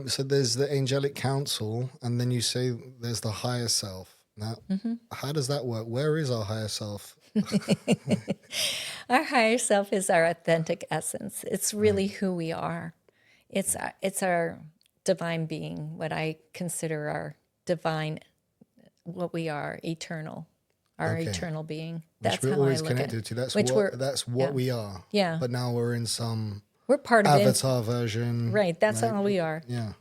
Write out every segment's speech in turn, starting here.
So there's the angelic council, and then you say there's the higher self. Now, how does that work? Where is our higher self? Our higher self is our authentic essence. It's really Right. who we are. It's our divine being, what I consider our divine, what we are, eternal, our Okay. eternal being. Which That's we're how I always look at it. connected to. That's Which what we're, that's what yeah, we are. yeah. But now we're in some We're part of it, avatar version. right? That's Like, all we are. yeah.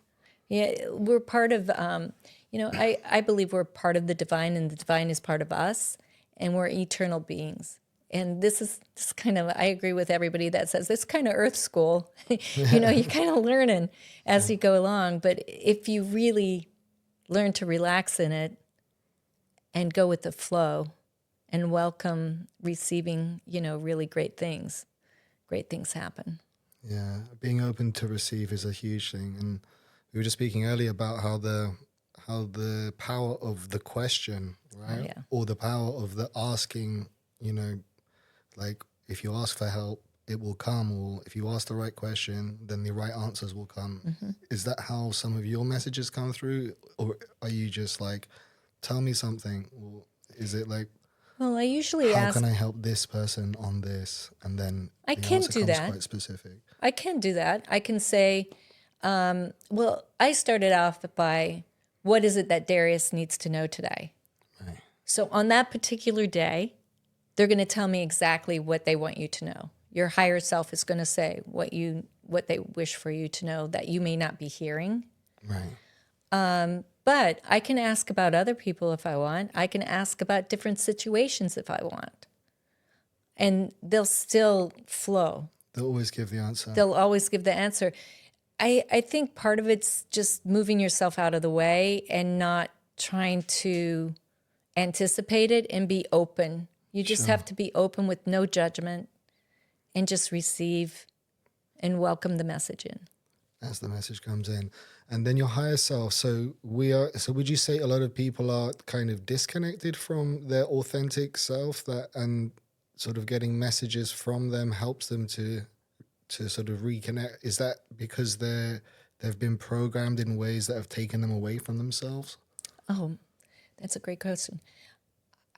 Yeah, we're part of, I believe we're part of the divine and the divine is part of us and we're eternal beings. And this is kind of, I agree with everybody that says this kind of earth school. You're kind of learning as you go along. But if you really learn to relax in it and go with the flow and welcome receiving, really great things happen. Yeah. Being open to receive is a huge thing. And we were just speaking earlier about how the power of the question, Oh, right? yeah. Or the power of the asking, like if you ask for help, it will come, or if you ask the right question, then the right answers will come. Is that how some of your messages come through? Or are you just like, tell me something? Or is it like, Well, I usually how can ask, I help this person on this? And then I the can answer do comes that. quite specific. I can do that. I can say, well, I started off by what is it that Darius needs to know today? Right. So on that particular day, they're going to tell me exactly what they want you to know. Your higher self is going to say what they wish for you to know that you may not be hearing. Right. But I can ask about other people if I want. I can ask about different situations if I want. And they'll still flow. They'll always give the answer. They'll always give the answer. I think part of it's just moving yourself out of the way and not trying to anticipate it and be open. You just Sure. have to be open with no judgment and just receive and welcome the message in. As the message comes in. And then your higher self. So would you say a lot of people are kind of disconnected from their authentic self, that and sort of getting messages from them helps them to sort of reconnect? Is that because they've been programmed in ways that have taken them away from themselves? Oh, that's a great question.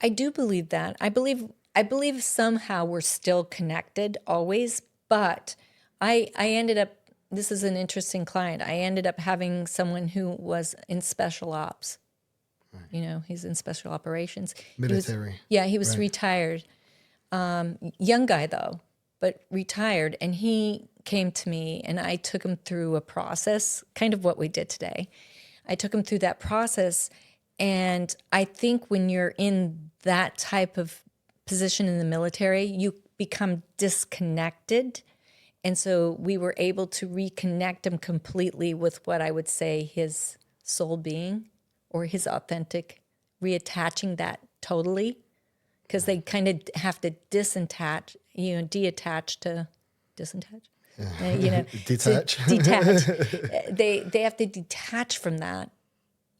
I do believe that. I believe somehow we're still connected always, but I ended up, this is an interesting client. I ended up having someone who was in special ops. He's in special operations. Military. He was Right. retired. Young guy though, but retired. And he came to me and I took him through a process, kind of what we did today. I took him through that process. And I think when you're in that type of position in the military, you become disconnected. And so we were able to reconnect him completely with what I would say his soul being or his authentic, reattaching that totally, because they kind of have to detach to disattach. To Detach. detach. They have to detach from that,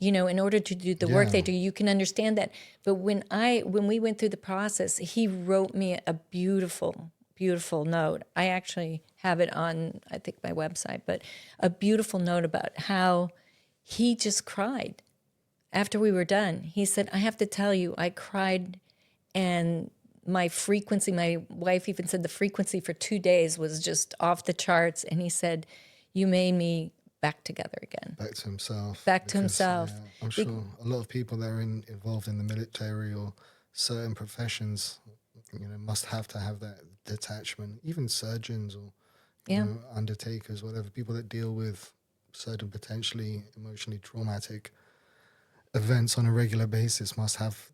in order to do the work Yeah. they do. You can understand that. But when we went through the process, he wrote me a beautiful, beautiful note. I actually have it on, I think, my website, but a beautiful note about how he just cried after we were done. He said, I have to tell you, I cried and my frequency, my wife even said the frequency for 2 days was just off the charts. And he said, you made me back together again. Back to himself. Back to Because himself. I'm sure a lot of people that are involved in the military or certain professions, must have to have that detachment. Even surgeons or Yeah. undertakers, whatever, people that deal with certain potentially emotionally traumatic events on a regular basis must have,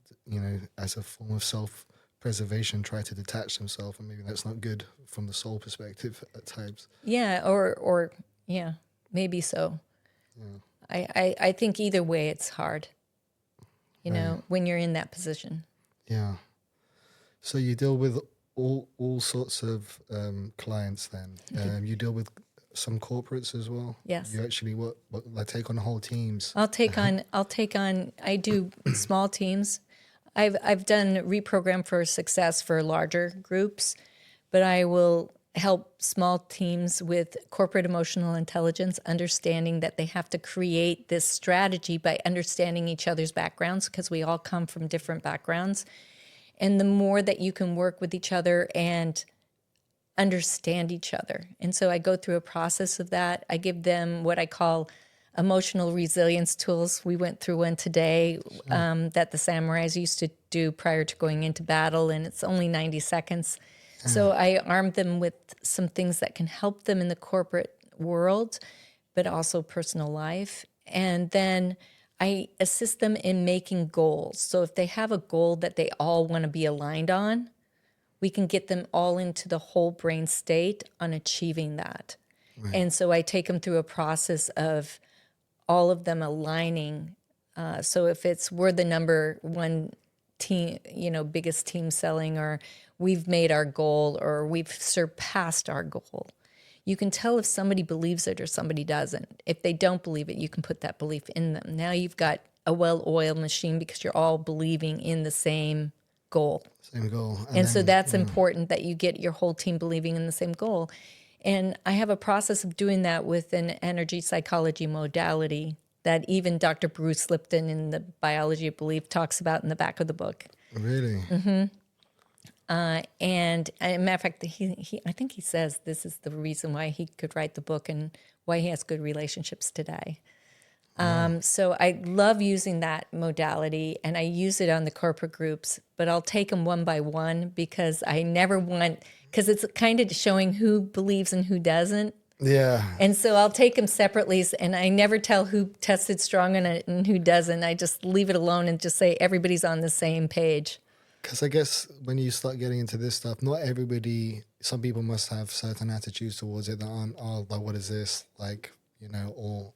as a form of self-preservation, try to detach themselves, and maybe that's not good from the soul perspective at times. Yeah, or yeah, maybe so. I think either way it's hard, Right. when you're in that position. Yeah. So you deal with all sorts of clients then. You deal with some corporates as well. Yes. You actually what like take on whole teams. I do small teams. I've done reprogram for success for larger groups, but I will help small teams with corporate emotional intelligence, understanding that they have to create this strategy by understanding each other's backgrounds, because we all come from different backgrounds. And the more that you can work with each other and understand each other. And so I go through a process of that. I give them what I call emotional resilience tools. We went through one today that the samurais used to do prior to going into battle, and it's only 90 seconds. Yeah. So I armed them with some things that can help them in the corporate world, but also personal life. And then I assist them in making goals. So if they have a goal that they all want to be aligned on, we can get them all into the whole brain state on achieving that. Right. And so I take them through a process of all of them aligning. So if it's we're the number one team, biggest team selling, or we've made our goal, or we've surpassed our goal, you can tell if somebody believes it or somebody doesn't. If they don't believe it, you can put that belief in them. Now you've got a well-oiled machine because you're all believing in the same goal. Same goal. And And so then, that's important, that you get your whole team believing in the same goal. And I have a process of doing that with an energy psychology modality that even Dr. Bruce Lipton in the Biology of Belief talks about in the back of the book. really? And as a matter of fact, I think he says this is the reason why he could write the book and why he has good relationships today. So I love using that modality, and I use it on the corporate groups, but I'll take them one by one because I never want, because it's kind of showing who believes and who doesn't. Yeah. And so I'll take them separately, and I never tell who tested strong on it and who doesn't. I just leave it alone and just say everybody's on the same page. Because I guess when you start getting into this stuff, not everybody, some people must have certain attitudes towards it that aren't, oh, like, what is this? Like, or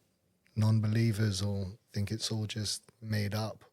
non believers, or think it's all just made up.